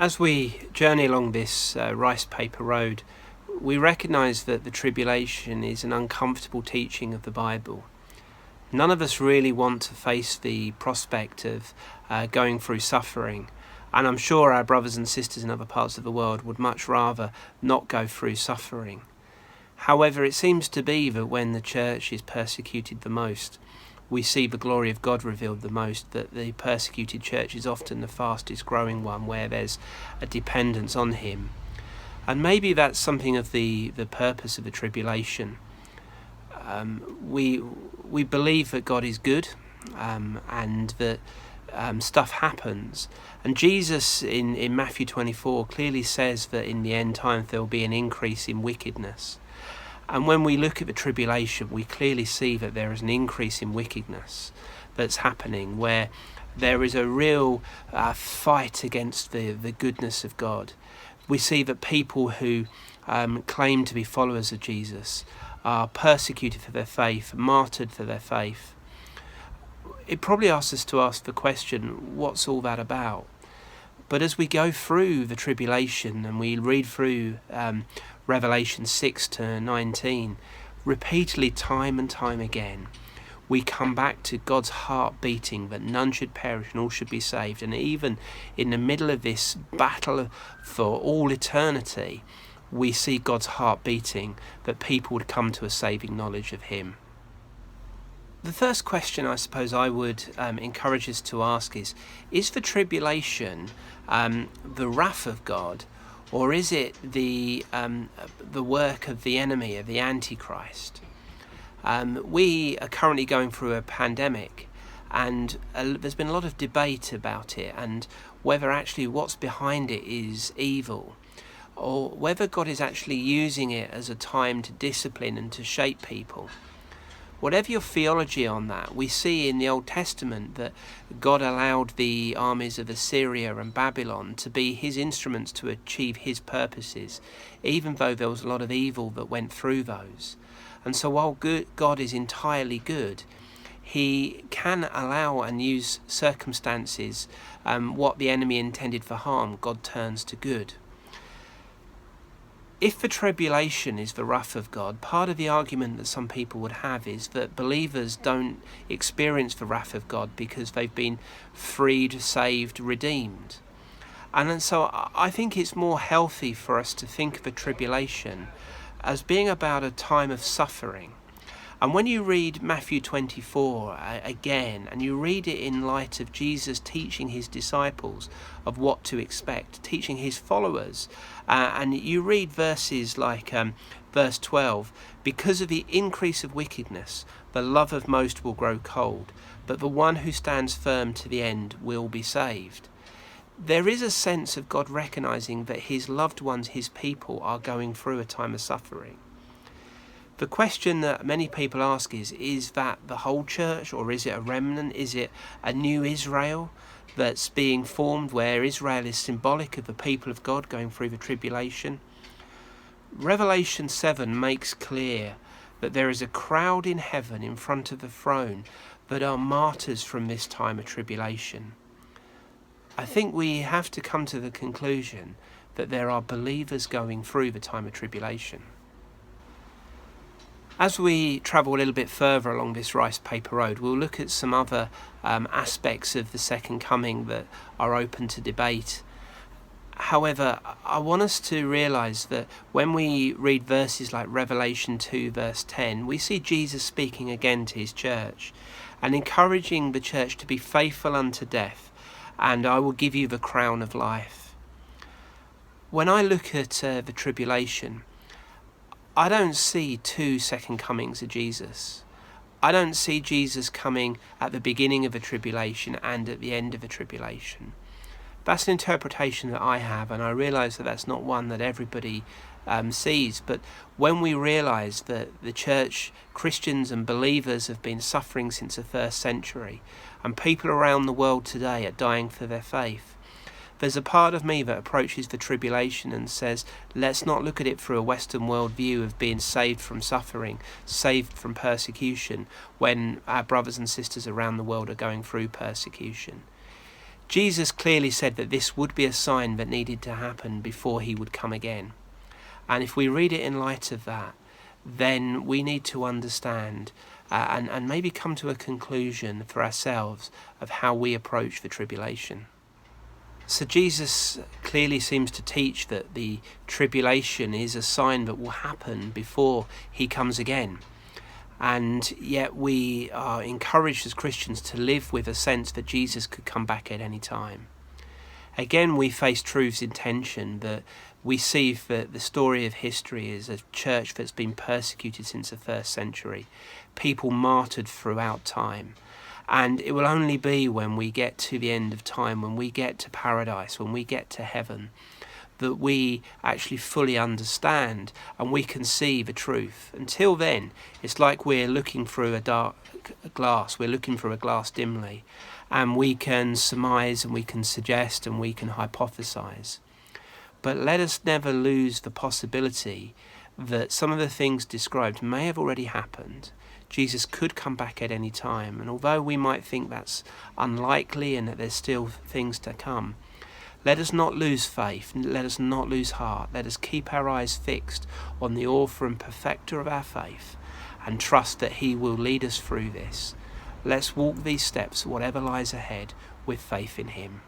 As we journey along this rice paper road, we recognise that the tribulation is an uncomfortable teaching of the Bible. None of us really want to face the prospect of going through suffering, and I'm sure our brothers and sisters in other parts of the world would much rather not go through suffering. However, it seems to be that when the church is persecuted the most, we see the glory of God revealed the most, that the persecuted church is often the fastest growing one, where there's a dependence on Him. And maybe that's something of the purpose of the tribulation. We believe that God is good, and that stuff happens. And Jesus in Matthew 24 clearly says that in the end times there will be an increase in wickedness. And when we look at the tribulation, we clearly see that there is an increase in wickedness that's happening, where there is a real fight against the goodness of God. We see that people who claim to be followers of Jesus are persecuted for their faith, martyred for their faith. It probably asks us to ask the question, what's all that about? But as we go through the tribulation and we read through Revelation 6 to 19, repeatedly, time and time again, we come back to God's heart beating that none should perish and all should be saved. And even in the middle of this battle for all eternity, we see God's heart beating that people would come to a saving knowledge of Him. The first question I suppose I would encourage us to ask is the tribulation the wrath of God, or is it the work of the enemy, of the Antichrist? We are currently going through a pandemic, and there's been a lot of debate about it and whether actually what's behind it is evil, or whether God is actually using it as a time to discipline and to shape people. Whatever your theology on that, we see in the Old Testament that God allowed the armies of Assyria and Babylon to be His instruments to achieve His purposes, even though there was a lot of evil that went through those. And so while God is entirely good, He can allow and use circumstances, what the enemy intended for harm, God turns to good. If the tribulation is the wrath of God, part of the argument that some people would have is that believers don't experience the wrath of God because they've been freed, saved, redeemed. And so I think it's more healthy for us to think of the tribulation as being about a time of suffering. And when you read Matthew 24 again, and you read it in light of Jesus teaching His disciples of what to expect, teaching His followers, and you read verses like verse 12, because of the increase of wickedness, the love of most will grow cold, but the one who stands firm to the end will be saved. There is a sense of God recognizing that His loved ones, His people, are going through a time of suffering. The question that many people ask is that the whole church, or is it a remnant? Is it a new Israel that's being formed, where Israel is symbolic of the people of God going through the tribulation? Revelation 7 makes clear that there is a crowd in heaven in front of the throne that are martyrs from this time of tribulation. I think we have to come to the conclusion that there are believers going through the time of tribulation. As we travel a little bit further along this rice paper road, we'll look at some other aspects of the second coming that are open to debate. However, I want us to realise that when we read verses like Revelation 2 verse 10, we see Jesus speaking again to His church and encouraging the church to be faithful unto death, and I will give you the crown of life. When I look at the tribulation, I don't see two second comings of Jesus. I don't see Jesus coming at the beginning of a tribulation and at the end of a tribulation. That's an interpretation that I have, and I realise that that's not one that everybody sees. But when we realise that the church, Christians and believers have been suffering since the first century, and people around the world today are dying for their faith, there's a part of me that approaches the tribulation and says, let's not look at it through a Western world view of being saved from suffering, saved from persecution, when our brothers and sisters around the world are going through persecution. Jesus clearly said that this would be a sign that needed to happen before he would come again. And if we read it in light of that, then we need to understand and maybe come to a conclusion for ourselves of how we approach the tribulation. So Jesus clearly seems to teach that the tribulation is a sign that will happen before he comes again. And yet we are encouraged as Christians to live with a sense that Jesus could come back at any time. Again, we face truths in tension, that we see that the story of history is a church that's been persecuted since the first century, people martyred throughout time. And it will only be when we get to the end of time, when we get to paradise, when we get to heaven, that we actually fully understand and we can see the truth. Until then, it's like we're looking through a dark glass, we're looking through a glass dimly, and we can surmise and we can suggest and we can hypothesize. But let us never lose the possibility that some of the things described may have already happened. Jesus could come back at any time, and although we might think that's unlikely and that there's still things to come, let us not lose faith, let us not lose heart, let us keep our eyes fixed on the author and perfecter of our faith and trust that he will lead us through this. Let's walk these steps, whatever lies ahead, with faith in him.